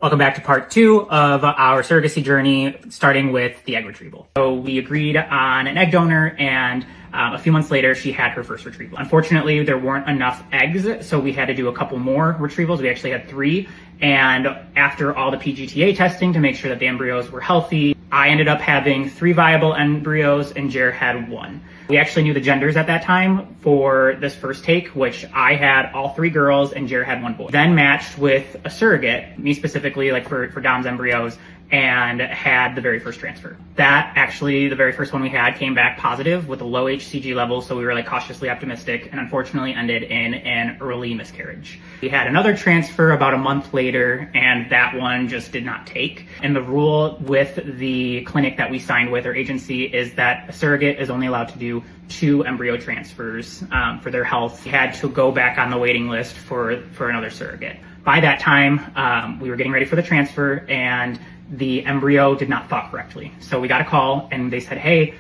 Welcome back to part 2 of our surrogacy journey, starting with the egg retrieval. So we agreed on an egg donor, and a few months later, she had her first retrieval. Unfortunately, there weren't enough eggs, so we had to do a couple more retrievals. We actually had 3, and after all the PGTA testing to make sure that the embryos were healthy, I ended up having 3 viable embryos, and Jer had 1. We actually knew the genders at that time for this first take, which I had all 3 girls and Jer had 1 boy. Then matched with a surrogate, me specifically, like for Dom's embryos, and had the very first transfer. That actually, the very first one we had came back positive with a low HCG level, so we were like cautiously optimistic, and unfortunately ended in an early miscarriage. We had another transfer about a month later, and that one just did not take. And the rule with the clinic that we signed with, or agency, is that a surrogate is only allowed to do 2 embryo transfers for their health. We had to go back on the waiting list for another surrogate. By that time, we were getting ready for the transfer, and the embryo did not thaw correctly. So we got a call and they said, hey,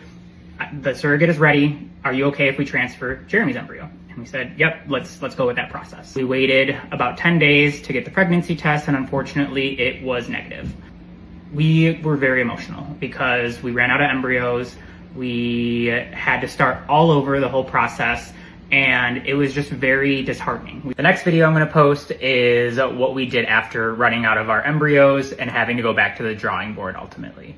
the surrogate is ready. Are you okay if we transfer Jeremy's embryo? And we said, yep, let's go with that process. We waited about 10 days to get the pregnancy test, and unfortunately it was negative. We were very emotional because we ran out of embryos. We had to start all over the whole process, and it was just very disheartening. The next video I'm going to post is what we did after running out of our embryos and having to go back to the drawing board ultimately.